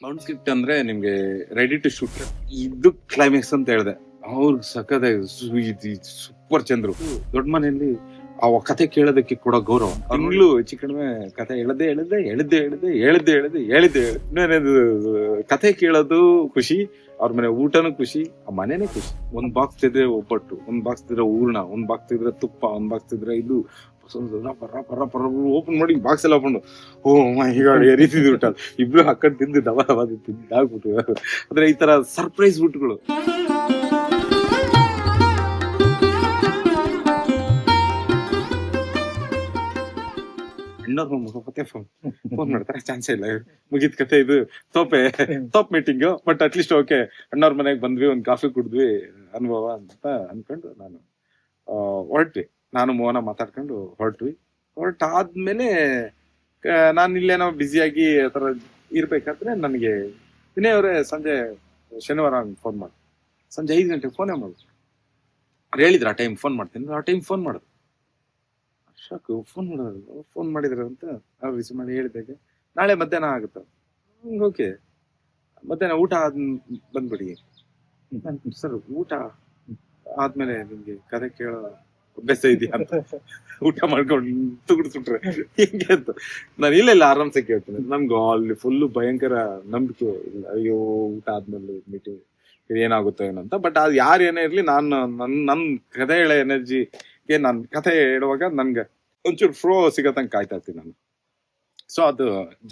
Mount script ಅಂದ್ರೆ ನಿಮ್ಗೆ ready to shoot ಇದು ಕ್ಲೈಮ್ಯಾಕ್ಸ್ ಅಂತ ಹೇಳ್ದೆ. ಅವ್ರು ಸಖತ್ ಸೂಪರ್ ಚಂದ್ರು. ದೊಡ್ಡ ಮನೆಯಲ್ಲಿ ಆ ಕತೆ ಕೇಳೋದಕ್ಕೆ ಕೊಡೋ ಗೌರವ ತಿಂಗಳು ಹೆಚ್ಚು ಕಡಿಮೆ ಕತೆ ಹೇಳಿದ್ದೆ ಕತೆ ಕೇಳೋದು ಖುಷಿ, ಅವ್ರ ಮನೆ ಊಟನೂ ಖುಷಿ, ಆ ಮನೆನೇ ಖುಷಿ. ಒಂದ್ ಬಾಕ್ಸ್ ತಿದ್ರೆ ಒಬ್ಬಟ್ಟು, ಒಂದ್ ಬಾಕ್ಸ್ ತಿದ್ರೆ ಹೂರ್ಣ, ಒಂದ್ ಬಾಕ್ಸ್ ತಿದ್ರೆ ತುಪ್ಪ, ಒಂದ್ ಬಾಕ್ಸ್ ತಿದ್ರೆ ಇದು ಓಪನ್ ಮಾಡಿ ಬಾಕ್ಸ್ ಎಲ್ಲ ಓಪನ್ ಓ ಮೈ ಗಾಡ್ ಎರಿತಿದ್ವಿ ಊಟ ಇಬ್ರು ಹಾಕೊಂಡ್ ತಿಂದು ದವ ತಿಂದಾಗ್ಬಿಟ್ಟು. ಅಂದ್ರೆ ಈ ತರ ಸರ್ಪ್ರೈಸ್ ಊಟಗಳು. ಅಣ್ಣವ್ರ ಮತ್ತೆ ಫೋನ್ ಮಾಡ್ತಾರೆ, ಚಾನ್ಸೇ ಇಲ್ಲ, ಮುಗಿದ್ ಕತೆ ಇದು, top meeting. But at least okay, ಅಣ್ಣವ್ರ ಮನೆಗೆ ಬಂದ್ವಿ, ಒಂದ್ ಕಾಫಿ ಕುಡಿದ್ವಿ, ಅನುಭವ ಅಂತ ಅನ್ಕೊಂಡು ನಾನು ಹೊರಟ್ವಿ. ನಾನು ಮೋಹನ ಮಾತಾಡ್ಕೊಂಡು ಹೊರಟಾದ್ಮೇಲೆ ನಾನು ಇಲ್ಲೇನೋ ಬ್ಯುಸಿಯಾಗಿ ಆತರ ಇರ್ಬೇಕಾದ್ರೆ ನನಗೆ ವಿನಯ್ ಅವರೇ ಶನಿವಾರ ಫೋನ್ ಮಾಡಿ ಸಂಜೆ 5 ಗಂಟೆಗೆ ಫೋನೇ ಮಾಡಿದ್ರು. ಅವ್ರು ಹೇಳಿದ್ರು ಆ ಟೈಮ್ ಫೋನ್ ಮಾಡ್ತೀನಿ, ಆ ಟೈಮ್ ಫೋನ್ ಮಾಡಿದ್ರು. ಶಾಕು, ಫೋನ್ ಮಾಡಿದ್ರು ಅಂತ ಅವ್ರು ರಿಸೀವ್ ಮಾಡಿ ಹೇಳಿದಾಗ ನಾಳೆ ಮಧ್ಯಾಹ್ನ ಆಗುತ್ತೆ. ಓಕೆ, ಮಧ್ಯಾಹ್ನ ಊಟ ಬಂದ್ಬಿಡಿ ಸರ್. ಊಟ ಆದ್ಮೇಲೆ ನಿಮ್ಗೆ ಕತೆ ಕೇಳೋ ಅಭ್ಯಾಸ ಇದೆಯಾ ಅಂತ ಊಟ ಮಾಡ್ಕೊಂಡು ತುಗುಡ್ಸುಟ್ರೆ ಹೆಂಗೆ ಅಂತ ನಾನು ಇಲ್ಲ ಆರಾಮ್ಸೆ ಕೇಳ್ತೀನಿ. ನಮ್ಗೆ ಅಲ್ಲಿ ಫುಲ್ ಭಯಂಕರ ನಂಬಿಕೆ ಇಲ್ಲ, ಅಯ್ಯೋ ಊಟ ಆದ್ಮೇಲೆ ಮೀಟಿಂಗ್ ಏನಾಗುತ್ತೋ ಏನೋ ಅಂತ. ಬಟ್ ಅದು ಯಾರು ಏನೇ ಇರ್ಲಿ, ನಾನು ನನ್ ಕತೆ ಹೇಳೋ ಎನರ್ಜಿಗೆ ನಾನು ಕತೆ ಹೇಳುವಾಗ ನನ್ಗೆ ಒಂಚೂರು ಫ್ಲೋ ಸಿಗತ್ತಂಗೆ ಕಾಯ್ತಾ ಇರ್ತೀನಿ ನಾನು. ಸೊ ಅದು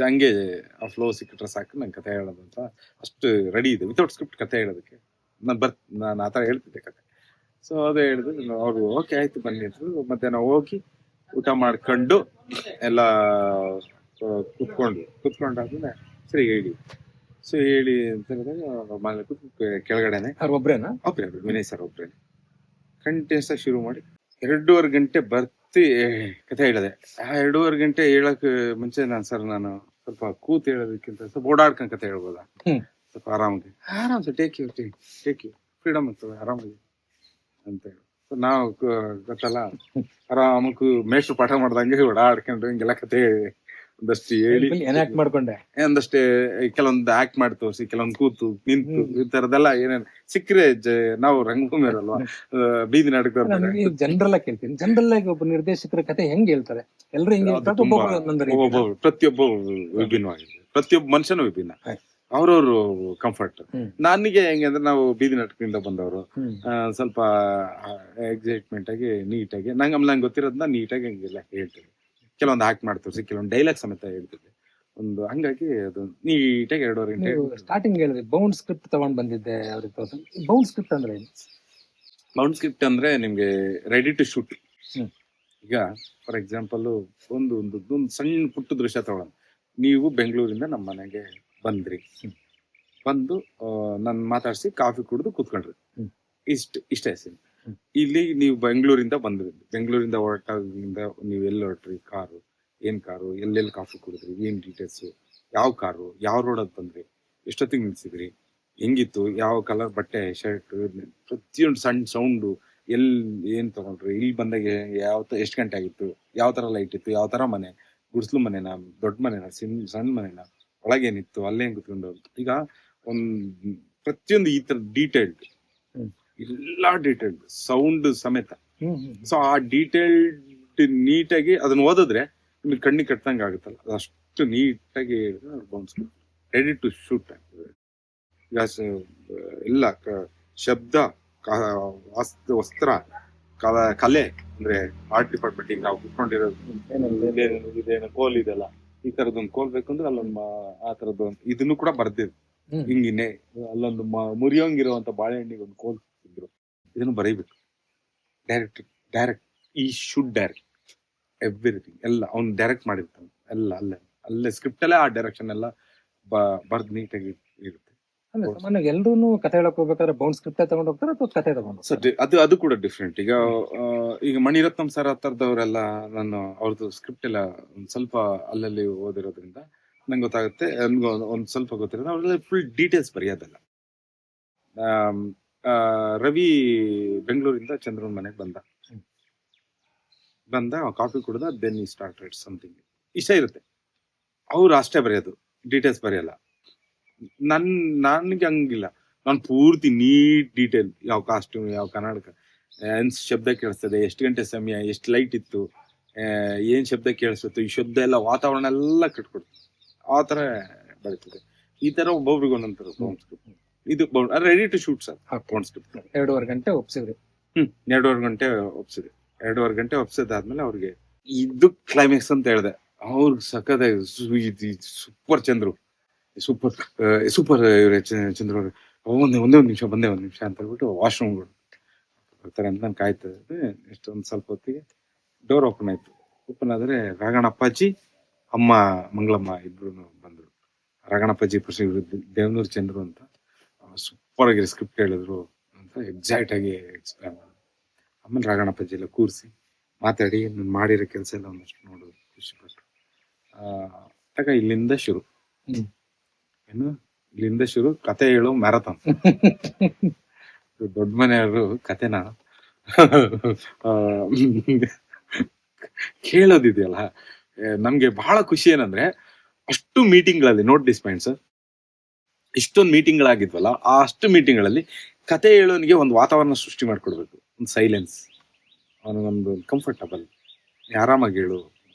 ಹಂಗೆ ಆ ಫ್ಲೋ ಸಿಕ್ಕಿಟ್ರೆ ಸಾಕು ನಂಗೆ ಕತೆ ಹೇಳೋದಂತ ಅಷ್ಟು ರೆಡಿ ಇದೆ. ವಿತೌಟ್ ಸ್ಕ್ರಿಪ್ಟ್ ಕತೆ ಹೇಳೋದಕ್ಕೆ ನಾನು ಆ ಥರ ಹೇಳ್ತಿದ್ದೆ ಕತೆ. ಸೊ ಅದೇ ಹೇಳಿದ್ರು ಅವ್ರು, ಓಕೆ ಆಯ್ತು ಬನ್ನಿ ಅಂದ್ರು. ಮತ್ತೆ ನಾವು ಹೋಗಿ ಊಟ ಮಾಡ್ಕೊಂಡು ಎಲ್ಲ ಕುತ್ಕೊಂಡಾದ್ಮೇಲೆ ಸರಿ ಹೇಳಿ, ಸೊ ಹೇಳಿ ಅಂತ ಹೇಳಿದಾಗ ಕೆಳಗಡೆನೆ ಒಬ್ರೇನಾ ಒಬ್ರೆ ವಿನಯ್ ಸರ್ ಒಬ್ರೇನೆ ಕಂಟಿನ್ಯೂಸ್ ಆಗಿ ಶುರು ಮಾಡಿ 2.5 ಗಂಟೆ ಬರ್ತಿ ಕತೆ ಹೇಳಿದೆ. ಆ 2.5 ಗಂಟೆ ಹೇಳಕ್ ಮುಂಚೆ ನಾನು ಸ್ವಲ್ಪ ಕೂತ್ ಹೇಳೋದಕ್ಕಿಂತ ಸ್ವಲ್ಪ ಓಡಾಡ್ಕೊಂಡ್ ಕತೆ ಹೇಳ್ಬೋದಾ, ಸ್ವಲ್ಪ ಆರಾಮ್ಸೆ ಟೇಕ್ ಯು ಫ್ರೀಡಮ್ ಇರ್ತದೆ ಆರಾಮಾಗಿ ಅಂತ ಹೇಳಿ. ನಾವು ಗೊತ್ತಲ್ಲ, ಆರಾಮಕ್ಕೂ ಮೇಷ್ಟ್ರು ಪಾಠ ಮಾಡ್ದಂಗೆ ಓಡಾಡ್ಕೊಂಡು ಹಿಂಗೆಲ್ಲ ಕತೆ ಒಂದಷ್ಟು ಹೇಳಿ ಮಾಡ್ಕೊಂಡೆ, ಒಂದಷ್ಟೇ ಕೆಲವೊಂದು ಆಕ್ಟ್ ಮಾಡಿ ತೋರಿಸಿ, ಕೆಲವೊಂದು ಕೂತು ನಿಂತು ಈ ತರದೆಲ್ಲ ಏನೇನು ಸಿಕ್ಕರೆ ನಾವು ರಂಗಭೂಮಿ ಇರಲ್ವಾ, ಬೀದಿ ನಾಟಕ ಜನರಲ್ಲ ಕೇಳ್ತೀನಿ. ಜನರಲ್ ಆಗಿ ಒಬ್ಬ ನಿರ್ದೇಶಕರ ಕತೆ ಹೆಂಗ್ ಹೇಳ್ತಾರೆ? ಎಲ್ರು ಹಿಂಗೆ ಪ್ರತಿಯೊಬ್ಬ ವಿಭಿನ್ನವಾಗಿದೆ, ಪ್ರತಿಯೊಬ್ಬ ಮನುಷ್ಯನೂ ವಿಭಿನ್ನ, ಅವ್ರವ್ರು ಕಂಫರ್ಟ್. ನನಗೆ ಹೆಂಗೆ ಅಂದ್ರೆ, ನಾವು ಬೀದಿ ನಾಟಕದಿಂದ ಬಂದವರು, ಸ್ವಲ್ಪ ಎಕ್ಸೈಟ್ಮೆಂಟ್ ಆಗಿ ನೀಟಾಗಿ ನಂಗೆ ಗೊತ್ತಿರೋದನ್ನ ನೀಟಾಗಿ ಹಂಗೆಲ್ಲ ಹೇಳ್ತೀವಿ. ಕೆಲವೊಂದು ಆಕ್ಟ್ ಮಾಡಿ ತೋರಿಸಿ, ಕೆಲವೊಂದು ಡೈಲಾಗ್ ಸಮೇತ ಹೇಳ್ತಿದ್ದೆ ಒಂದು. ಹಂಗಾಗಿ ಅದು ನೀಟಾಗಿ 2.5 ಗಂಟೆ. ಸ್ಟಾರ್ಟಿಂಗ್ ಹೇಳಿದ್ರಿ ಬೌಂಡ್ ಸ್ಕ್ರಿಪ್ಟ್ ತಗೊಂಡ್ ಬಂದಿದ್ದೆ ಅವ್ರಿಗೆ. ಬೌಂಡ್ ಸ್ಕ್ರಿಪ್ಟ್ ಅಂದ್ರೆ ಏನು? ಬೌಂಡ್ ಸ್ಕ್ರಿಪ್ಟ್ ಅಂದ್ರೆ ನಿಮ್ಗೆ ರೆಡಿ ಟು ಶೂಟ್. ಈಗ ಫಾರ್ ಎಕ್ಸಾಂಪಲ್ ಒಂದು ಸಣ್ಣ ಪುಟ್ಟ ದೃಶ್ಯ ತಗೊಳ್ಳೋಣ. ನೀವು ಬೆಂಗಳೂರಿಂದ ನಮ್ಮ ಮನೆಗೆ ಬಂದ್ರಿ, ಬಂದು ನಾನು ಮಾತಾಡ್ಸಿ ಕಾಫಿ ಕುಡಿದು ಕೂತ್ಕೊಂಡ್ರಿ, ಇಷ್ಟೇ ಸೀನ್. ಇಲ್ಲಿ ನೀವು ಬೆಂಗಳೂರಿಂದ ಬಂದ್ರಿ, ಬೆಂಗಳೂರಿಂದ ಹೊರಟಾಗಿಂದ ನೀವು ಎಲ್ಲಿ ಹೊರಟ್ರಿ, ಏನ್ ಕಾರು, ಎಲ್ಲೆಲ್ಲಿ ಕಾಫಿ ಕುಡಿದ್ರಿ, ಏನ್ ಡೀಟೇಲ್ಸ್, ಯಾವ ಕಾರು, ಯಾವ ರೋಡಲ್ಲಿ ಬಂದ್ರಿ, ಎಷ್ಟೊತ್ತಿಗೆ ನಿಲ್ಸಿದ್ರಿ, ಹೆಂಗಿತ್ತು, ಯಾವ ಕಲರ್ ಬಟ್ಟೆ, ಶರ್ಟ್, ಪ್ರತಿಯೊಂದು ಸಣ್ಣ ಸೌಂಡು, ಏನ್ ತಗೊಂಡ್ರಿ, ಇಲ್ಲಿ ಬಂದಾಗ ಎಷ್ಟು ಗಂಟೆ ಆಗಿತ್ತು, ಯಾವ ತರ ಲೈಟ್ ಇತ್ತು, ಯಾವ ತರ ಮನೆ, ಗುಡ್ಸ್ಲು ಮನೆನಾ, ದೊಡ್ಡ ಮನೆನಾ, ಸಣ್ಣ ಮನೆನಾ, ಒಳಗೇನಿತ್ತು, ಅಲ್ಲೇನ್ ಕುತ್ಕೊಂಡು, ಈಗ ಪ್ರತಿಯೊಂದು ಈ ತರ ಡೀಟೇಲ್ಡ್, ಎಲ್ಲಾ ಡೀಟೇಲ್ಡ್ ಸೌಂಡ್ ಸಮೇತ. ಸೊ ಆ ಡೀಟೇಲ್ಡ್ ನೀಟಾಗಿ ಅದನ್ನ ಓದಿದ್ರೆ ನಿಮ್ಗೆ ಕಣ್ಣಿಗೆ ಕಟ್ಟಂಗ ಆಗುತ್ತಲ್ಲ, ಅದಷ್ಟು ನೀಟಾಗಿ ರೆಡಿ ಟು ಶೂಟ್ ಆಗ್ತದೆ. ಈಗ ಎಲ್ಲ ಶಬ್ದ, ವಸ್ತ್ರ, ಕಲೆ ಅಂದ್ರೆ ಆರ್ಟ್ ಡಿಪಾರ್ಟ್ಮೆಂಟ್. ಈಗ ನಾವು ಕುತ್ಕೊಂಡಿರೋದು ಇದೇನು ಕೋಲ್ ಇದೆಲ್ಲ, ಈ ತರದೊಂದು ಕೋಲ್ ಬೇಕಂದ್ರೆ ಅಲ್ಲೊಂದು ಆ ತರದ್ದು ಇದನ್ನು ಕೂಡ ಬರ್ದಿದ್ರು. ಹಿಂಗಿನೇ ಅಲ್ಲೊಂದು ಮುರಿಯೋಂಗಿರುವಂತ ಬಾಳೆಹಣ್ಣಿಗೆ ಒಂದು ಕೋಲ್ ಇದ್ರು, ಇದನ್ನು ಬರೀಬೇಕು. ಡೈರೆಕ್ಟ್ ಈ ಶುಡ್ ಡೈರೆಕ್ಟ್ ಎವ್ರಿಥಿಂಗ್, ಎಲ್ಲ ಅವ್ನು ಡೈರೆಕ್ಟ್ ಮಾಡಿರ್ತಾನೆ, ಎಲ್ಲ ಅಲ್ಲೇ ಸ್ಕ್ರಿಪ್ಟ್ ಅಲ್ಲೇ ಆ ಡೈರೆಕ್ಷನ್ ಎಲ್ಲ ಬರ್ದ್ ನೀಟಾಗಿ ಇರುತ್ತೆ. ಎಲ್ರು ಕತೆ ಹೇಳಕ್ ಹೋಗ್ಬೇಕಾದ್ರೆ ಬೌಂಡ್ ಸ್ಕ್ರಿಪ್ಟ್ ತಗೊಂಡ್ ಹೋಗ್ತಾರೆ ಅಥವಾ ಕತೆ ತಗೊಂಡು? ಅದು ಕೂಡ ಡಿಫ್ರೆಂಟ್. ಈಗ ಮಣಿರತ್ನಂ ಸರ್ ಆ ತರದವರೆಲ್ಲ, ನಾನು ಅವ್ರದ್ದು ಸ್ಕ್ರಿಪ್ಟ್ ಎಲ್ಲ ಒಂದ್ ಸ್ವಲ್ಪ ಅಲ್ಲಲ್ಲಿ ಓದಿರೋದ್ರಿಂದ ನಂಗೆ ಗೊತ್ತಾಗುತ್ತೆ, ನನ್ಗೆ ಒಂದ್ ಸ್ವಲ್ಪ ಗೊತ್ತಿರೋದು. ಅವ್ರೆಲ್ಲ ಫುಲ್ ಡೀಟೇಲ್ಸ್ ಬರೆಯೋದಲ್ಲ. ರವಿ ಬೆಂಗಳೂರಿಂದ ಚಂದ್ರನ್ ಮನೆಗೆ ಬಂದ ಕಾಫಿ ಕುಡ್ದ, ದೆನ್ ಈ ಸ್ಟಾರ್ಟೆಡ್ ಸಮಥಿಂಗ್, ಇಷ್ಟ ಇರುತ್ತೆ. ಅವ್ರು ಅಷ್ಟೇ ಬರೆಯೋದು, ಡೀಟೇಲ್ಸ್ ಬರೆಯಲ್ಲ. ನನ್ಗೆ ಹಂಗಿಲ್ಲ. ನಾನು ಪೂರ್ತಿ ನೀಟ್ ಡೀಟೇಲ್, ಯಾವ ಕಾಸ್ಟ್ಯೂಮ್, ಯಾವ ಕನ್ನಡಕ, ಏನ್ ಶಬ್ದ ಕೇಳಿಸ್ತದೆ, ಎಷ್ಟು ಗಂಟೆ ಸಮಯ, ಎಷ್ಟು ಲೈಟ್ ಇತ್ತು, ಏನ್ ಶಬ್ದ ಕೇಳಿಸ್ತು, ಈ ಶಬ್ದ ಎಲ್ಲ ವಾತಾವರಣ ಎಲ್ಲ ಕಟ್ಕೊಡ್ತು. ಆ ತರ ಬರ್ತದೆ. ಈ ತರ ಒಬ್ಬೊಬ್ರಿಗೆ ಒಂದೊಂದು ಬೌಂಡ್ ಸ್ಕ್ರಿಪ್ಟ್. ಇದು ready to shoot sir. Bound script 2.5 ಗಂಟೆ ಒಪ್ಸಿದ್ರಿ. 2.5 ಗಂಟೆ ಒಪ್ಸಿದೆ. 2.5 ಗಂಟೆ ಒಪ್ಸಿದಾದ್ಮೇಲೆ ಅವ್ರಿಗೆ ಇದು ಕ್ಲೈಮ್ಯಾಕ್ಸ್ ಅಂತ ಹೇಳ್ದೆ. ಅವ್ರಿಗೆ ಸಖತ್ ಸೂಪರ್ ಚಂದ್ರು, ಸೂಪರ್ ಸೂಪರ್ ಇವ್ರೆ ಚಂದ್ರು ಅವ್ರು. ಒಂದೇ ಒಂದು ನಿಮಿಷ ಅಂತ ಹೇಳ್ಬಿಟ್ಟು ವಾಶ್ರೂಮ್ ಬರ್ತಾರೆ ಅಂತ ನಾನು ಕಾಯ್ತಾ ಇದ್ದೆ. ಎಷ್ಟೊಂದು ಸ್ವಲ್ಪ ಹೊತ್ತಿಗೆ ಡೋರ್ ಓಪನ್ ಆಯ್ತು. ಓಪನ್ ಆದ್ರೆ ರಾಘಣ್ಣಪ್ಪಾಜಿ, ಅಮ್ಮ ಮಂಗಳಮ್ಮ ಇಬ್ರು ಬಂದ್ರು. ರಾಘಣ್ಣಪ್ಪಾಜಿ ದೇವನೂರು ಚಂದ್ರು ಅಂತ ಸೂಪರ್ ಆಗಿ ಸ್ಕ್ರಿಪ್ಟ್ ಹೇಳಿದ್ರು ಅಂತ ಎಕ್ಸಾಕ್ಟ್ ಆಗಿ ಎಕ್ಸ್ಪ್ಲೇನ್ ಮಾಡಿದ್ರು. ಆಮೇಲೆ ರಾಘಣ್ಣಪ್ಪಾಜಿ ಎಲ್ಲ ಕೂರಿಸಿ ಮಾತಾಡಿ ನಾನು ಮಾಡಿರೋ ಕೆಲಸ ಎಲ್ಲ ಒಂದಷ್ಟು ನೋಡು ಖುಷಿಪಟ್ಟು. ಇಲ್ಲಿಂದ ಶುರು. ಇಲ್ಲಿಂದ ಶುರು ಕತೆ ಹೇಳೋ ಮ್ಯಾರಥಾನ್. ದೊಡ್ಡ ಮನೆಯವರು ಕತೆನ ಕೇಳೋದಿದೆಯಲ್ಲ, ನಮ್ಗೆ ಬಹಳ ಖುಷಿ ಏನಂದ್ರೆ ಅಷ್ಟು ಮೀಟಿಂಗ್ಗಳಲ್ಲಿ ನೋಟ್ ದಿಸ್ ಪಾಯಿಂಟ್ ಸರ್, ಇಷ್ಟೊಂದು ಮೀಟಿಂಗ್ಗಳಾಗಿದ್ವಲ್ಲ, ಆ ಅಷ್ಟು ಮೀಟಿಂಗ್ಗಳಲ್ಲಿ ಕತೆ ಹೇಳೋನಿಗೆ ಒಂದು ವಾತಾವರಣ ಸೃಷ್ಟಿ ಮಾಡ್ಕೊಡ್ಬೇಕು. ಒಂದು ಸೈಲೆನ್ಸ್, ಅವನಿಗೊಂದು ಕಂಫರ್ಟಬಲ್, ಆರಾಮಾಗಿ ಹೇಳು.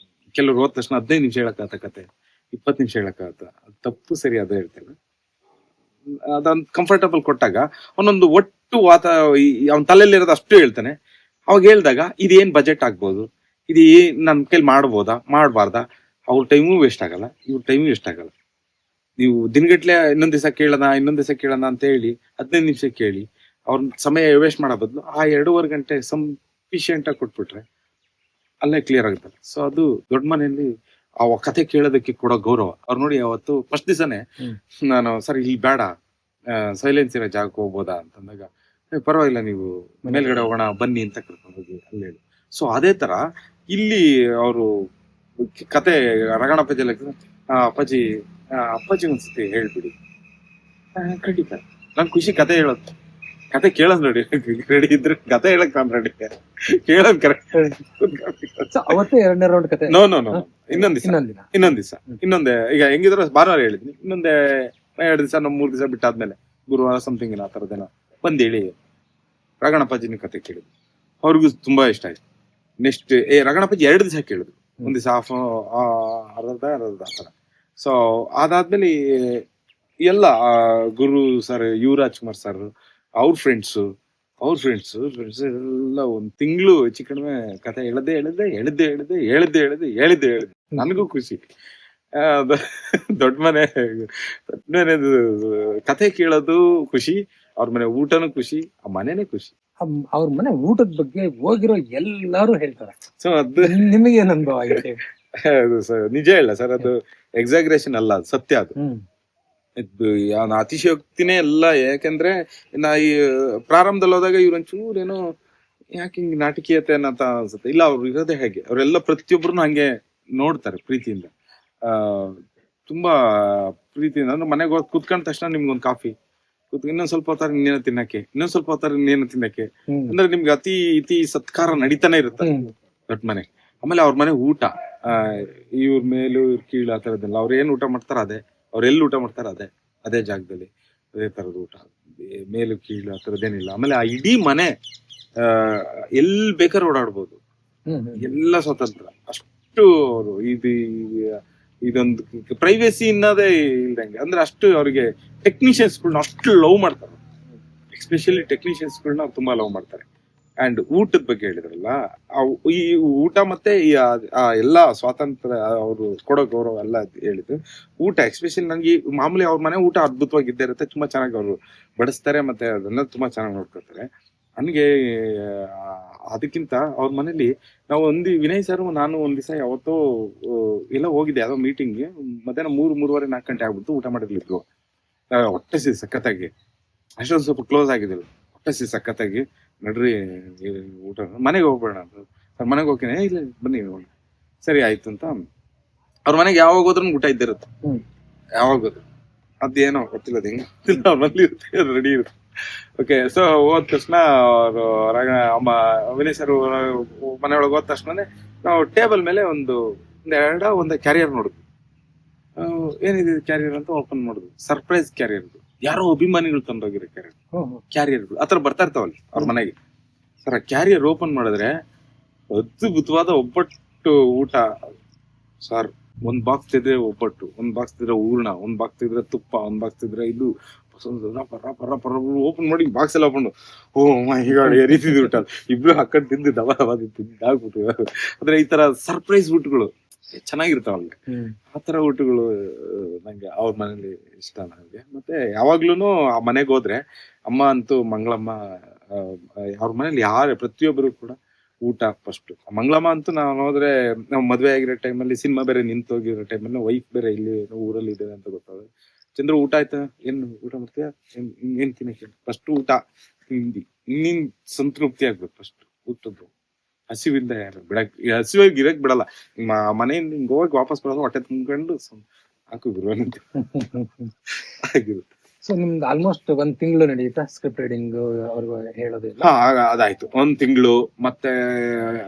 ಕೆಲವ್ರು ಹೋದ ತಕ್ಷಣ 15 ನಿಮಿಷ ಹೇಳಕ್ಕಾಗತ್ತ ಕತೆ, 20 ನಿಮಿಷ ಹೇಳಕ್ಕಾಗತ್ತ, ಅದು ತಪ್ಪು ಸರಿ ಅದೇ ಹೇಳ್ತೇನೆ. ಅದೊಂದು ಕಂಫರ್ಟಬಲ್ ಕೊಟ್ಟಾಗ ಅವನೊಂದು ಒಟ್ಟು ಅವನ ತಲೆಯಲ್ಲಿರೋದು ಅಷ್ಟು ಹೇಳ್ತಾನೆ. ಅವಾಗ ಹೇಳ್ದಾಗ ಇದೇನ್ ಬಜೆಟ್ ಆಗ್ಬೋದು, ಇದು ನನ್ನ ಕೈಲಿ ಮಾಡ್ಬೋದಾ ಮಾಡಬಾರ್ದಾ, ಅವ್ರ ಟೈಮು ವೇಸ್ಟ್ ಆಗಲ್ಲ, ಇವ್ರ ಟೈಮು ವೇಸ್ಟ್ ಆಗಲ್ಲ. ನೀವು ದಿನಗಟ್ಲೆ ಇನ್ನೊಂದ್ ದಿವಸ ಕೇಳೋಣ ಅಂತ ಹೇಳಿ 15 ನಿಮಿಷ ಕೇಳಿ ಅವ್ರ ಸಮಯ ವೇಸ್ಟ್ ಮಾಡೋ ಬದಲು ಆ 2.5 ಗಂಟೆ ಸಫಿಶಿಯಂಟ್ ಆಗಿ ಕೊಟ್ಬಿಟ್ರೆ ಅಲ್ಲೇ ಕ್ಲಿಯರ್ ಆಗುತ್ತಲ್ಲ. ಸೊ ಅದು ದೊಡ್ಡ ಮನೆಯಲ್ಲಿ ಆ ಕತೆ ಕೇಳೋದಕ್ಕೆ ಕೊಡೋ ಗೌರವ. ಅವ್ರು ನೋಡಿ ಅವತ್ತು ಫಸ್ಟ್ ದಿವಸನೇ ನಾನು ಸರ್ ಇಲ್ಲಿ ಬೇಡ, ಸೈಲೆನ್ಸ್ ಇರೋ ಜಾಗಕ್ಕೆ ಹೋಗ್ಬೋದಾ ಅಂತಂದಾಗ ಪರವಾಗಿಲ್ಲ ನೀವು ಮೇಲ್ಗಡೆ ಹೋಗೋಣ ಬನ್ನಿ ಅಂತ ಕರ್ಕೊಂಡು ಹೋಗಿ ಅಲ್ಲಿ ಹೇಳಿ. ಸೊ ಅದೇ ತರ ಇಲ್ಲಿ ಅವರು ಕತೆ ರಾಘಣ್ಣಪ್ಪಾಜಿ ಅಪ್ಪಾಜಿ ಒಂದ್ಸತಿ ಹೇಳ್ಬಿಡಿ, ಖಂಡಿತ ನನ್ ಖುಷಿ ಕತೆ ಹೇಳೋದು. ಕತೆ ಕೇಳೋದ್ ರೆಡಿ ಇದ್ರೆ ಕತೆ ಹೇಳಕ್ ನಾನು ರೆಡಿ, ಕೇಳೋದ್ ಕರೆಕ್ಟ್. ಅವತ್ತೇ 2ನೇ ರೌಂಡ್ ಕತೆ. ನೋ ಇನ್ನೊಂದ್ ದಿವಸ ಈಗ ಹೆಂಗಿದ್ರು ಭಾನುವಾರ ಹೇಳಿದ್ನಿ, ಇನ್ನೊಂದೇ 2 ದಿವಸ 3 ದಿವಸ ಬಿಟ್ಟಾದ್ಮೇಲೆ ಗುರುವಾರ ಸಮಥಿಂಗ್ ಆ ತರದೇನೋ ಬಂದ್ ಹೇಳಿ ರಾಘಣ್ಣಪ್ಪಾಜಿನ ಕತೆ ಕೇಳಿದ್ವಿ. ಅವ್ರಿಗೂ ತುಂಬಾ ಇಷ್ಟ ಆಯ್ತು. ನೆಕ್ಸ್ಟ್ ರಾಘಣ್ಣಪ್ಪಾಜಿ 2 ದಿವಸ ಕೇಳಿದ್ರು, ಒಂದ್ ದಿವಸ ಅರ್ಧ ಆತರ. ಸೊ ಅದಾದ್ಮೇಲೆ ಎಲ್ಲ ಗುರು ಸರ್, ಯುವರಾಜ್ ಕುಮಾರ್ ಸರ್, ಅವ್ರ ಫ್ರೆಂಡ್ಸ್ ಎಲ್ಲ 1 ತಿಂಗಳು ಹೆಚ್ಚು ಕಡಿಮೆ ಕತೆ ಹೇಳಿದ್ದೆ. ನನಗೂ ಖುಷಿ. ದೊಡ್ಡ ಮನೆ ಕತೆ ಕೇಳೋದು ಖುಷಿ, ಅವ್ರ ಮನೆ ಊಟನೂ ಖುಷಿ, ಆ ಮನೆನೇ ಖುಷಿ. ಅವ್ರ ಮನೆ ಊಟದ ಬಗ್ಗೆ ಹೋಗಿರೋ ಎಲ್ಲಾರು ಹೇಳ್ತಾರೆ. ಸೊ ಅದು ನಿಮಗೆ ಏನ್ ಅನುಭವ ಆಗಿದೆ? ನಿಜ ಇಲ್ಲ ಸರ್, ಅದು ಎಕ್ಸಾಗ್ರೇಷನ್ ಅಲ್ಲ, ಅದು ಸತ್ಯ. ಅದು ಅತಿಶಯೋಕ್ತಿನೇ ಎಲ್ಲ. ಯಾಕಂದ್ರೆ ಈ ಪ್ರಾರಂಭದಲ್ಲಿ ಹೋದಾಗ ಇವ್ರೊಂಚೂರು ಏನೋ ಯಾಕೆ ಹಿಂಗ್ ನಾಟಕೀಯತೆ ಅನ್ನತ ಅನ್ಸುತ್ತೆ. ಇಲ್ಲ, ಅವ್ರು ಇರೋದೇ ಹೇಗೆ, ಅವರೆಲ್ಲ ಪ್ರತಿಯೊಬ್ಬರನ್ನು ಹಂಗೆ ನೋಡ್ತಾರೆ ಪ್ರೀತಿಯಿಂದ, ತುಂಬಾ ಪ್ರೀತಿಯಿಂದ. ಅಂದ್ರೆ ಮನೆಗೆ ಹೋಗಿ ಕುತ್ಕೊಂಡ ತಕ್ಷಣ ನಿಮ್ಗೊಂದು ಕಾಫಿ, ಇನ್ನೊಂದ್ ಸ್ವಲ್ಪ ಹೊತ್ತಾರ ಇನ್ನೇನು ತಿನ್ನಕ್ಕೆ, ಅಂದ್ರೆ ನಿಮ್ಗೆ ಅತಿ ಸತ್ಕಾರ ನಡೀತಾನೆ ಇರುತ್ತೆ ದೊಡ್ಡ ಮನೆ. ಆಮೇಲೆ ಅವ್ರ ಮನೆ ಊಟ, ಇವ್ರ ಮೇಲೂ ಇವ್ರ ಕೀಳು ಆ ತರದ್ದೆಲ್ಲ. ಅವ್ರ ಏನ್ ಊಟ ಮಾಡ್ತಾರ ಅದೇ, ಅವ್ರ ಎಲ್ಲಿ ಊಟ ಮಾಡ್ತಾರ ಅದೇ ಜಾಗದಲ್ಲಿ ಅದೇ ತರದ ಊಟ, ಮೇಲು ಕೀಳು ಆ ತರದ್ದೇನಿಲ್ಲ. ಆಮೇಲೆ ಆ ಇಡೀ ಮನೆ ಎಲ್ಲಿ ಬೇಕಾದ್ರೆ ಓಡಾಡ್ಬೋದು, ಎಲ್ಲ ಸ್ವತಂತ್ರ. ಅಷ್ಟು ಅವರು ಇದೊಂದು ಪ್ರೈವೇಸಿ ಅನ್ನೋದೇ ಇಲ್ದಂಗೆ. ಅಂದ್ರೆ ಅಷ್ಟು ಅವ್ರಿಗೆ ಟೆಕ್ನಿಷಿಯನ್ಸ್ಗಳನ್ನ ಅಷ್ಟು ಲವ್ ಮಾಡ್ತಾರೆ, ಎಸ್ಪೆಷಲಿ ಟೆಕ್ನಿಷಿಯನ್ಸ್ಗಳನ್ನ ತುಂಬಾ ಲವ್ ಮಾಡ್ತಾರೆ. ಅಂಡ್ ಊಟದ ಬಗ್ಗೆ ಹೇಳಿದ್ರಲ್ಲ, ಈ ಊಟ ಮತ್ತೆ ಎಲ್ಲಾ ಸ್ವಾತಂತ್ರ್ಯ ಅವರು ಕೊಡೋ ಗೌರವ ಎಲ್ಲ ಹೇಳಿದ್ರು. ಊಟ ಎಸ್ಪೆಷಲಿ ನಂಗೆ ಮಾಮೂಲಿ ಅವ್ರ ಮನೆ ಊಟ ಅದ್ಭುತವಾಗಿದ್ದೇ ಇರುತ್ತೆ, ತುಂಬಾ ಚೆನ್ನಾಗಿ ಅವರು ಬಡಿಸ್ತಾರೆ, ಮತ್ತೆ ಅದನ್ನ ತುಂಬಾ ಚೆನ್ನಾಗಿ ನೋಡ್ಕೊತಾರೆ. ನನಗೆ ಅದಕ್ಕಿಂತ ಅವ್ರ ಮನೇಲಿ ನಾವು ವಿನಯ್ ಸರ್ ನಾನು ಒಂದ್ ದಿವಸ ಯಾವತ್ತೋ ಎಲ್ಲ ಹೋಗಿದ್ದೆ ಯಾವ್ದೋ ಮೀಟಿಂಗ್ಗೆ, ಮಧ್ಯಾಹ್ನ 3-3:30-4 ಗಂಟೆ ಆಗ್ಬಿಟ್ಟು ಊಟ ಮಾಡಿರ್ಲಿದ್ರು. ಹೊಟ್ಟೆ ಸಖತ್ತಾಗಿ, ಅಷ್ಟೊಂದು ಸ್ವಲ್ಪ ಕ್ಲೋಸ್ ಆಗಿದ್ರು, ಹೊಟ್ಟೆ ಸಖತ್ತಾಗಿ ನಡ್ರಿ ಊಟ ಮನೆಗೆ ಹೋಗ್ಬೇಡ ಅಂತ. ಸರ್ ಮನೆಗೆ ಹೋಗ್ತೀನಿ, ಇಲ್ಲ ಬನ್ನಿ ಸರಿ ಆಯ್ತು ಅಂತ. ಅವ್ರ ಮನೆಗೆ ಯಾವಾಗ ಹೋದ್ರೂ ಊಟ ಇದ್ದಿರುತ್ತೆ, ಯಾವಾಗ ಅದೇನೋ ಗೊತ್ತಿಲ್ಲ, ಅದು ಹೆಂಗ ಗೊತ್ತಿಲ್ಲ, ಅವ್ರ ಮನೇಲಿ ಇರುತ್ತೆ, ರೆಡಿ ಇರುತ್ತೆ. ಓಕೆ. ಸೊ ಹೋದ ತಕ್ಷಣ ಅವರು ವಿನಯ್ ಸರ್ ಮನೆಯೊಳಗೆ ಹೋದ ತಕ್ಷಣ ನಾವು ಟೇಬಲ್ ಮೇಲೆ ಒಂದು ಕ್ಯಾರಿಯರ್ ನೋಡಿದ್ವಿ. ಏನಿದೆ ಕ್ಯಾರಿಯರ್ ಅಂತ ಓಪನ್ ಮಾಡುದು, ಸರ್ಪ್ರೈಸ್ ಕ್ಯಾರಿಯರ್, ಯಾರೋ ಅಭಿಮಾನಿಗಳು ತಂದೋಗಿರೋ ಕ್ಯಾರಿಯರ್ಗಳು ಆತರ ಬರ್ತಾ ಇರ್ತಾವಲ್ಲ ಅವ್ರ ಮನೆಗೆ. ಸರ್ ಆ ಕ್ಯಾರಿಯರ್ ಓಪನ್ ಮಾಡಿದ್ರೆ ಅದ್ಭುತವಾದ ಒಬ್ಬಟ್ಟು ಊಟ ಸರ್. ಒಂದ್ ಬಾಕ್ಸ್ ತಿಂದ್ರೆ ಒಬ್ಬಟ್ಟು, ಒಂದ್ ಬಾಕ್ಸ್ ತಿಂದ್ರೆ ಹೂರ್ಣ, ಒಂದ್ ಬಾಕ್ಸ್ ತಿಂದ್ರೆ ತುಪ್ಪ, ಒಂದ್ ಬಾಕ್ಸ್ ತಿಂದ್ರೆ ಇದು ಓಪನ್ ಮಾಡಿ ಬಾಕ್ಸ್ ಎಲ್ಲ ಓಪನ್, ಓ ಮೈ ಗಾಡ್ ಎರಿತಿದ್ವಿ ಊಟ. ಇಬ್ರು ಹಾಕೊಂಡು ತಿಂದು ದಬ ಆಗ್ಬಿಟ್ಟು. ಅಂದ್ರೆ ಈ ತರ ಸರ್ಪ್ರೈಸ್ ಊಟಗಳು ಚೆನ್ನಾಗಿರ್ತಾವಲ್ಲ, ಆತರ ಊಟಗಳು ನಂಗೆ ಅವ್ರ ಮನೇಲಿ ಇಷ್ಟ ನನಗೆ. ಮತ್ತೆ ಯಾವಾಗ್ಲೂನು ಆ ಮನೆಗೆ ಹೋದ್ರೆ ಅಮ್ಮ ಅಂತೂ ಮಂಗಳಮ್ಮ, ಅವ್ರ ಮನೇಲಿ ಪ್ರತಿಯೊಬ್ಬರು ಕೂಡ ಊಟ ಫಸ್ಟ್. ಮಂಗಳಮ್ಮ ಅಂತೂ ನಾವು ಹೋದ್ರೆ, ನಾವು ಮದ್ವೆ ಆಗಿರೋ ಟೈಮಲ್ಲಿ ಸಿನಿಮಾ ಬೇರೆ ನಿಂತೋಗಿರೋ ಟೈಮಲ್ಲಿ ವೈಫ್ ಬೇರೆ ಇಲ್ಲಿ ಊರಲ್ಲಿ ಇದೆ ಅಂತ ಗೊತ್ತಾಗ, ಚಂದ್ರ ಊಟ ಆಯ್ತಾ, ಏನು ಊಟ ಮಾಡ್ತೀಯಾ, ಏನ್ ತಿನ್ನಕ್ಕೆ, ಫಸ್ಟ್ ಊಟ ತಿಂದಿ ಇನ್ನಿನ್ ಸಂತೃಪ್ತಿ ಆಗ್ಬೇಕು. ಫಸ್ಟ್ ಊಟದ್ದು ಹಸಿವಿಂದ ಯಾರು ಹಸಿವಾಗಿ ಇರಕ್ ಬಿಡಲ್ಲ. ನಿಮ್ಮ ಮನೆಯಿಂದ ಹಿಂಗ್ ಹೋಗಿ ವಾಪಸ್ ಬರೋದು ಹೊಟ್ಟೆ ತುಂಬ್ಕೊಂಡು ಹಾಕು ಗುರುವನಂತ ಆಗಿರುತ್ತೆ. ಸೊ ನಿಮ್ದು ಆಲ್ಮೋಸ್ಟ್ ಒಂದ್ ತಿಂಗಳು ನಡೆಯುತ್ತಾ ಸ್ಕ್ರಿಪ್ಟ್ ರೈಡಿಂಗ್ ಅವ್ರಿಗೆ ಹೇಳೋದಿಲ್ಲ? ಅದಾಯ್ತು, ಒಂದ್ ತಿಂಗಳು, ಮತ್ತೆ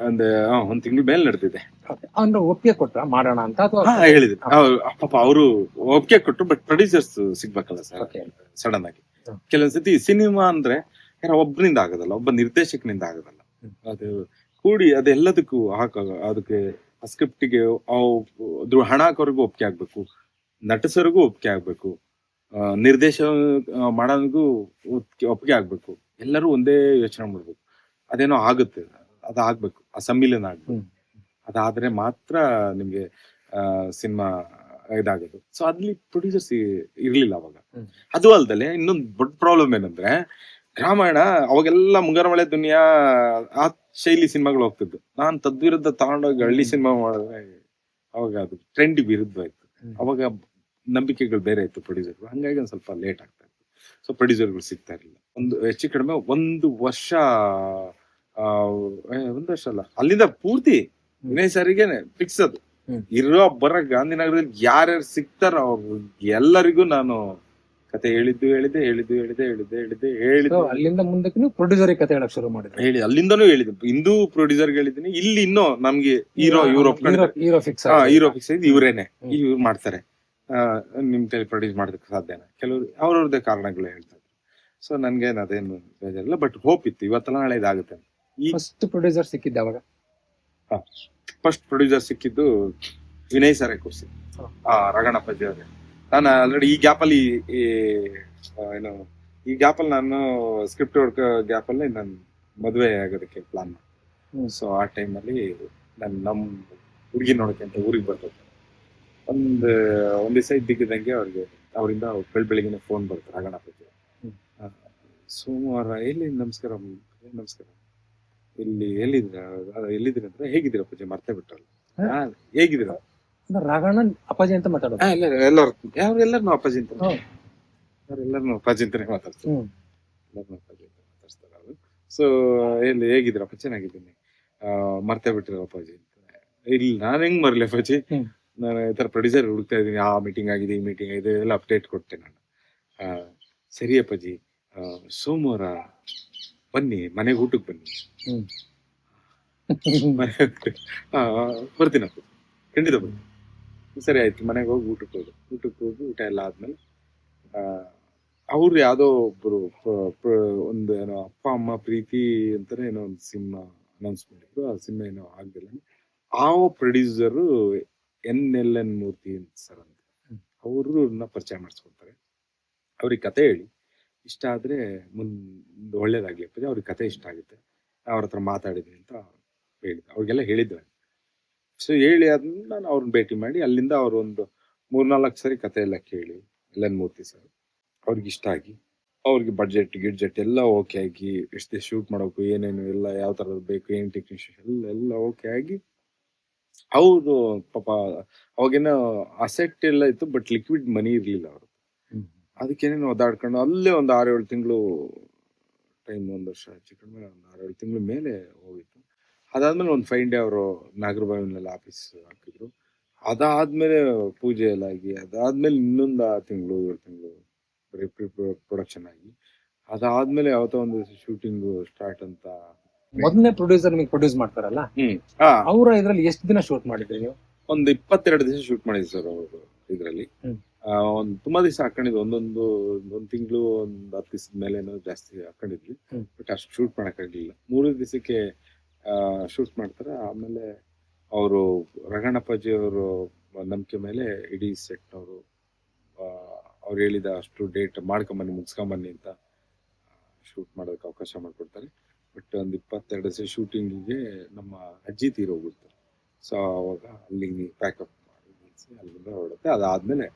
ಒಂದ್ ತಿಂಗಳು ಮೇಲೆ ನಡೆದಿದೆ. ಅಂದ್ರೆ ಒಪ್ಪಿಗೆ ಕೊಟ್ರ ಮಾಡೋಣ ಅಂತ, ಅಥವಾ ಹೇಳಿದ್ರು ಪಾಪ ಅವರು ಒಪ್ಪಿಗೆ ಕೊಟ್ರು, ಬಟ್ ಪ್ರೊಡ್ಯೂಸರ್ಸ್ ಸಿಗ್ಬೇಕಲ್ಲ ಸರ್ ಸಡನ್ ಆಗಿ. ಕೆಲವೊಂದ್ಸತಿ ಸಿನಿಮಾ ಅಂದ್ರೆ ಯಾರೋ ಒಬ್ಬನಿಂದ ಆಗೋದಲ್ಲ, ಒಬ್ಬ ನಿರ್ದೇಶಕನಿಂದ ಆಗೋದಲ್ಲ, ಅದು ಕೂಡಿ ಅದೆಲ್ಲದಕ್ಕೂ ಅದಕ್ಕೆ ಸ್ಕ್ರಿಪ್ಟಿಗೆ ಅದ್ರ ಹಣ ಹಾಕೋರ್ಗು ಒಪ್ಪಿಗೆ ಆಗ್ಬೇಕು, ನಟಸರಿಗೂ ಒಪ್ಪಿಗೆ ಆಗ್ಬೇಕು, ನಿರ್ದೇಶ ಮಾಡೋನಿಗೂ ಒಪ್ಪಿಗೆ ಆಗ್ಬೇಕು, ಎಲ್ಲರೂ ಒಂದೇ ಯೋಚನೆ ಮಾಡ್ಬೇಕು. ಅದೇನೋ ಆಗುತ್ತೆ, ಅದಾಗ್ಬೇಕು, ಆ ಸಮ್ಮಿಲನ ಆಗ್ಬೇಕು. ಅದಾದ್ರೆ ಮಾತ್ರ ನಿಮ್ಗೆ ಸಿನಿಮಾ ಇದಾಗೋದು. ಸೊ ಅಲ್ಲಿ ಪ್ರೊಡ್ಯೂಸರ್ಸ್ ಇರ್ಲಿಲ್ಲ ಅವಾಗ. ಅದು ಅಲ್ದಲೆ ಇನ್ನೊಂದು ದೊಡ್ಡ ಪ್ರಾಬ್ಲಮ್ ಏನಂದ್ರೆ, ರಾಮಾಯಣ ಅವಾಗೆಲ್ಲ ಮುಂಗಾರು ಮಳೆ ದುನಿಯಾ ಆ ಶೈಲಿ ಸಿನಿಮಾಗಳು ಹೋಗ್ತಿದ್ದು. ನಾನ್ ತದ್ವಿರುದ್ಧ ತಗೊಂಡೋಗಿ ಹಳ್ಳಿ ಸಿನಿಮಾ ಮಾಡಿದ್ರೆ ಅವಾಗ ಅದು ಟ್ರೆಂಡ್ ವಿರುದ್ಧವಾಯ್ತು. ಅವಾಗ ನಂಬಿಕೆಗಳು ಬೇರೆ ಇತ್ತು ಪ್ರೊಡ್ಯೂಸರ್ಗಳು, ಹಂಗಾಗಿ ಒಂದ್ ಸ್ವಲ್ಪ ಲೇಟ್ ಆಗ್ತಾ ಇತ್ತು. ಸೊ ಪ್ರೊಡ್ಯೂಸರ್ಗಳು ಸಿಗ್ತಾ ಇರಲಿಲ್ಲ. ಹೆಚ್ಚು ಕಡಿಮೆ ಒಂದು ವರ್ಷ ಅಲ್ಲ, ಅಲ್ಲಿಂದ ಪೂರ್ತಿ ವಿನಯ್ ಸರಿಗೆ ಫಿಕ್ಸ್ ಅದು. ಇರೋ ಬರ ಗಾಂಧಿನಗರದಲ್ಲಿ ಯಾರ್ಯಾರು ಸಿಗ್ತಾರ ಅವ್ರು ಎಲ್ಲರಿಗೂ ನಾನು ಕತೆ ಹೇಳಿದ್ದೆ. ಅಲ್ಲಿಂದ ಮುಂದಕ್ಕೆ ಪ್ರೊಡ್ಯೂಸರ್ ಕತೆ ಹೇಳಕ್ ಶುರು ಮಾಡಿದ್ರೆ ಅಲ್ಲಿಂದನೂ ಹೇಳಿದ್ದೆ. ಹಿಂದೂ ಪ್ರೊಡ್ಯೂಸರ್ ಹೇಳಿದ್ದೀನಿ. ಇಲ್ಲಿ ಇನ್ನೂ ನಮ್ಗೆ ಹೀರೋ ಫಿಕ್ಸ್ ಇವ್ರೇನೆ, ಇವ್ರು ಮಾಡ್ತಾರೆ, ನಿಮ್ ಕೈ ಪ್ರೊಡ್ಯೂಸ್ ಮಾಡೋದಕ್ಕೆ ಸಾಧ್ಯನಾ, ಕೆಲವರು ಅವ್ರವ್ರದೇ ಕಾರಣಗಳು ಹೇಳ್ತಾರೆ. ಸೊ ನನ್ಗೇನ್ ಅದೇನು ಬೇಜಾರಿಲ್ಲ, ಬಟ್ ಹೋಪ್ ಇತ್ತು ಇವತ್ತಲ್ಲ ನಾಳೆ ಇದಾಗುತ್ತೆ. ಫಸ್ಟ್ ಪ್ರೊಡ್ಯೂಸರ್ ಸಿಕ್ಕಿದ್ದ ಅವಾಗ? ಫಸ್ಟ್ ಪ್ರೊಡ್ಯೂಸರ್ ಸಿಕ್ಕಿದ್ದು ವಿನಯ್ ಸರೇ ಕೂರ್ಸಿ, ರಗಣಪ್ಪಾಜಿ ಅವರೇ. ನಾನು ಆಲ್ರೆಡಿ ಈ ಗ್ಯಾಪಲ್ಲಿ ನಾನು ಸ್ಕ್ರಿಪ್ಟ್ ವರ್ಕ್ ಗ್ಯಾಪಲ್ಲಿ ನಾನು ಮದುವೆ ಆಗೋದಕ್ಕೆ ಪ್ಲಾನ್ ಮಾಡಿ. ಸೊ ಆ ಟೈಮಲ್ಲಿ ನಾನು ನಮ್ ಹುಡುಗಿ ನೋಡಕ್ಕೆ ಅಂತ ಊರಿಗೆ ಬರ್ತದೆ. ಒಂದ್ ದಿವಸ ಇದ್ದಕ್ಕಿದ್ದಂಗೆ ಅವರಿಂದ ಬೆಳಿಗ್ಗೆ ಫೋನ್ ಬರುತ್ತೆ, ರಗಣಪ್ಪಾಜಿ ಸೋಮವಾರ ಎಲ್ಲಿ, ನಮಸ್ಕಾರ, ಇಲ್ಲಿ ಎಲ್ಲಿದ್ದೀರ ಅಂದ್ರೆ, ಹೇಗಿದ್ದೀರ ಅಪ್ಪಾಜಿ, ಮರ್ತೇ ಬಿಟ್ಟಲ್ಲ, ಹೇಗಿದ್ದೀರ ರಾಘಣ್ಣ ಅಪ್ಪಾಜಿ ಅಂತ ಮಾತಾಡೋದು. ಎಲ್ಲರೂ ಅಪ್ಪಾಜಿ ಅಂತ, ಅವ್ರೆಲ್ಲರೂ ಅಪ್ಪಾಜಿ ಅಂತಾನೆ ಮಾತಾಡ್ತಾರೆ, ಅವರು. ಸೊ ಎಲ್ಲಿ ಹೇಗಿದ್ದೀರ ಅಪ್ಪ, ಚೆನ್ನಾಗಿದ್ದೀನಿ, ಮರ್ತೇ ಬಿಟ್ಟಿರ ಅಪ್ಪಾಜಿ ಅಂತ. ಇಲ್ಲಿ ನಾನ್ ಹೆಂಗ್ ಮರ್ಲಿ ಅಪ್ಪಾಜಿ, ನಾನು ಈ ತರ ಪ್ರೊಡ್ಯೂಸರ್ ಹುಡುಕ್ತಾ ಇದ್ದೀನಿ, ಆ ಮೀಟಿಂಗ್ ಆಗಿದೆ, ಈ ಮೀಟಿಂಗ್ ಆಗಿದೆ, ಎಲ್ಲ ಅಪ್ಡೇಟ್ ಕೊಟ್ಟೆ ನಾನು. ಸರಿ ಅಪ್ಪಾಜಿ, ಸೋಮವಾರ ಬನ್ನಿ, ಮನೆಗೆ ಊಟಕ್ಕೆ ಬನ್ನಿ. ಬರ್ತೀನಪ್ಪ, ಖಂಡಿತ ಬನ್ನಿ. ಸರಿ ಆಯ್ತು, ಮನೆಗೆ ಹೋಗಿ ಊಟಕ್ಕೆ ಹೋಗಿ ಊಟ ಎಲ್ಲ ಆದ್ಮೇಲೆ ಅವ್ರು ಯಾವ್ದೋ ಒಬ್ರು ಒಂದು ಏನೋ ಅಪ್ಪ ಅಮ್ಮ ಪ್ರೀತಿ ಅಂತಾನೆ ಏನೋ ಒಂದು ಸಿನಿಮಾ ಅನೌನ್ಸ್ ಮಾಡಿದ್ರು. ಆ ಸಿನಿಮಾ ಏನೋ ಆಗ್ದಿಲ್ಲ. ಆ ಪ್ರೊಡ್ಯೂಸರು NLN ಮೂರ್ತಿ ಸರ್ ಅಂತ, ಅವ್ರನ್ನ ಪರಿಚಯ ಮಾಡಿಸ್ಕೊಳ್ತಾರೆ. ಅವ್ರಿಗೆ ಕತೆ ಹೇಳಿ, ಇಷ್ಟ ಆದ್ರೆ ಮುಂದೆ ಒಳ್ಳೇದಾಗ್ಲಿ ಅಪ್ಪಾಜಿ, ಅವ್ರಿಗೆ ಕತೆ ಇಷ್ಟ ಆಗುತ್ತೆ, ಅವ್ರ ಹತ್ರ ಮಾತಾಡಿದ್ವಿ ಅಂತ ಹೇಳಿದ್ರು. ಅವ್ರಿಗೆಲ್ಲ ಹೇಳಿದ್ರು. ಸೊ ಹೇಳಿ ಆದ್ಮೇಲೆ ನಾನು ಅವ್ರನ್ನ ಭೇಟಿ ಮಾಡಿ, ಅಲ್ಲಿಂದ ಅವ್ರು ಒಂದು 3-4 ಸರಿ ಕತೆ ಎಲ್ಲ ಕೇಳಿ, NLN ಮೂರ್ತಿ ಸರ್ ಅವ್ರಿಗೆ ಇಷ್ಟ ಆಗಿ, ಅವ್ರಿಗೆ ಬಡ್ಜೆಟ್ ಎಲ್ಲ ಓಕೆ ಆಗಿ, ಎಷ್ಟೇ ಶೂಟ್ ಮಾಡೋಕು, ಏನೇನು ಎಲ್ಲ ಯಾವ ತರ ಬೇಕು, ಏನ್ ಟೆಕ್ನಿಷಿಯನ್ ಎಲ್ಲ ಓಕೆ ಆಗಿ, ಹೌದು ಪಾಪ ಅವಾಗೇನೋ ಅಸೆಟ್ ಎಲ್ಲ ಇತ್ತು, ಬಟ್ ಲಿಕ್ವಿಡ್ ಮನಿ ಇರ್ಲಿಲ್ಲ ಅವರು. ಅದಕ್ಕೇನೇನು ಒದಾಡ್ಕೊಂಡು ಅಲ್ಲೇ ಒಂದು 6-7 ತಿಂಗಳು ಟೈಮ್, 1 ವರ್ಷ ಹೆಚ್ಚು ಕಡಿಮೆ, ಒಂದು 6-7 ತಿಂಗಳ ಮೇಲೆ ಹೋಗಿತ್ತು. ಅದಾದ್ಮೇಲೆ ಒಂದು 5 ಡೇ ಅವರು ನಾಗರಬಾವಿನಲ್ಲಿ ಆಫೀಸ್ ಹಾಕಿದ್ರು. ಅದಾದ್ಮೇಲೆ ಪೂಜೆ ಎಲ್ಲ ಆಗಿ, ಅದಾದ್ಮೇಲೆ ಇನ್ನೊಂದು 6 ತಿಂಗಳು 7 ತಿಂಗಳು ಪ್ರೊಡಕ್ಷನ್ ಆಗಿ, ಅದಾದ್ಮೇಲೆ ಯಾವತ್ತೋ ಒಂದು ಶೂಟಿಂಗ್ ಸ್ಟಾರ್ಟ್ ಅಂತ. ಮೊದಲನೇ ಪ್ರೊಡ್ಯೂಸರ್ ನಿಮಗೆ ಪ್ರೊಡ್ಯೂಸ್ ಮಾಡ್ತಾರಲ್ಲ, ಅವ್ರ ಇದ್ರಲ್ಲಿ ಎಷ್ಟು ದಿನ ಶೂಟ್ ಮಾಡಿದ್ರಿ ನೀವು? ಒಂದು 22 ದಿವಸ ಶೂಟ್ ಮಾಡಿದ್ವಿ ಸರ್ ಅವರು ಇದರಲ್ಲಿ. ಹ್ಮ್. ಒಂದು ತುಂಬಾ ದಿವಸ ಹಾಕೊಂಡಿದ್ವಿ, ಒಂದ್ ತಿಂಗಳು, ಒಂದು 10 ದಿವಸದ ಮೇಲೆ ಜಾಸ್ತಿ ಹಾಕೊಂಡಿದ್ವಿ. ಹ್ಮ್. ಬಟ್ ಅಷ್ಟು ಶೂಟ್ ಮಾಡೋಕ್ಕಾಗಲಿಲ್ಲ. 3 ದಿವಸಕ್ಕೆ ಶೂಟ್ ಮಾಡ್ತಾರೆ. ಆಮೇಲೆ ಅವರು ರಂಗಣ್ಣಪ್ಪಾಜಿ ಅವರು ನಂಬಿಕೆ ಮೇಲೆ ಇಡೀ ಸೆಟ್ ಅವರು ಅವ್ರು ಹೇಳಿದ ಅಷ್ಟು ಡೇಟ್ ಮಾಡ್ಕೊಂಬನ್ನಿ, ಮುಗಿಸ್ಕೊಂಬನ್ನಿ ಅಂತ ಶೂಟ್ ಮಾಡೋದಕ್ಕೆ ಅವಕಾಶ ಮಾಡಿಕೊಡ್ತಾರೆ. ಬಟ್ ಒಂದು 22 ದಿವಸ ಶೂಟಿಂಗಿಗೆ ನಮ್ಮ ಅಜ್ಜಿ ತೀರೋಗುತ್ತೆ. ಸೊ ಅವಾಗ ಅಲ್ಲಿಗೆ ಪ್ಯಾಕಪ್ ಮಾಡಿ ನಿಲ್ಸಿ ಅಲ್ಲಿಂದ ಹೊರಡುತ್ತೆ. ಅದಾದ್ಮೇಲೆ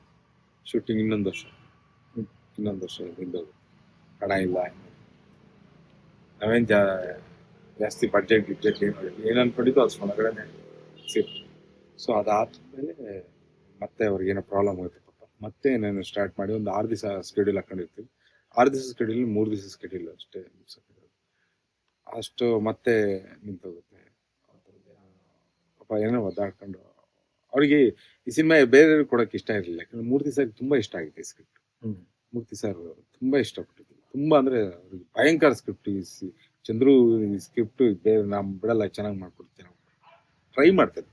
ಶೂಟಿಂಗ್ ಇನ್ನೊಂದು ವರ್ಷ ಹಿಂದೋಗುತ್ತೆ. ಹಣ ಇಲ್ಲ, ನಾವೇನ್ ಜಾಸ್ತಿ ಬಡ್ಜೆಟ್ ಏನ್ ಅನ್ಕೊಂಡಿದ್ದು ಅಷ್ಟು ಒಳಗಡೆ ಸಿಕ್ತು. ಸೊ ಅದಾದ್ಮೇಲೆ ಮತ್ತೆ ಅವ್ರಿಗೆ ಏನೋ ಪ್ರಾಬ್ಲಮ್ ಆಗುತ್ತೆ ಪಾಪ. ಮತ್ತೆ ನಾನು ಸ್ಟಾರ್ಟ್ ಮಾಡಿ ಒಂದು 6 ದಿವಸ ಸ್ಕೆಡ್ಯೂಲ್ ಹಾಕೊಂಡಿರ್ತೀವಿ. 6 ದಿವಸ ಸ್ಕೆಡ್ಯೂಲ್ 3 ದಿವಸ ಸ್ಕೆಡ್ಯೂಲ್ ಅಷ್ಟೇ ಅಷ್ಟು ಮತ್ತೆ ನಿಂತೋಗುತ್ತೆ. ಪಾಪ ಏನೋ ಒದ್ದಾಡ್ಕೊಂಡು ಅವ್ರಿಗೆ ಈ ಸಿನಿಮಾ ಬೇರೆಯವ್ರಿಗೆ ಕೊಡೋಕೆ ಇಷ್ಟ ಇರಲಿಲ್ಲ. ಯಾಕಂದ್ರೆ ಮೂರ್ತಿ ಸರ್ ತುಂಬಾ ಇಷ್ಟ ಆಗಿದೆ ಈ ಸ್ಕ್ರಿಪ್ಟ್. ಮೂರ್ತಿ ಸರ್ ತುಂಬಾ ಇಷ್ಟಪಟ್ಟಿದ್ರು. ತುಂಬಾ ಅಂದ್ರೆ ಅವ್ರಿಗೆ ಭಯಂಕರ ಸ್ಕ್ರಿಪ್ಟ್. ಚಂದ್ರು ಈ ಸ್ಕ್ರಿಪ್ಟ್ ಬೇರೆ ನಾವು ಬಿಡಲ್ಲ, ಚೆನ್ನಾಗಿ ಮಾಡ್ಕೊಡ್ತೀನಿ, ಟ್ರೈ ಮಾಡ್ತಾರೆ.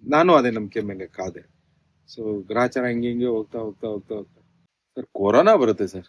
ನಾನು ಅದೇ ನಂಬಿಕೆ ಮೇಲೆ ಕಾದೆ. ಸೊ ಗ್ರಾಚಾರ ಹಿಂಗೆ ಹೋಗ್ತಾ ಸರ್ ಕೊರೋನಾ ಬರುತ್ತೆ ಸರ್.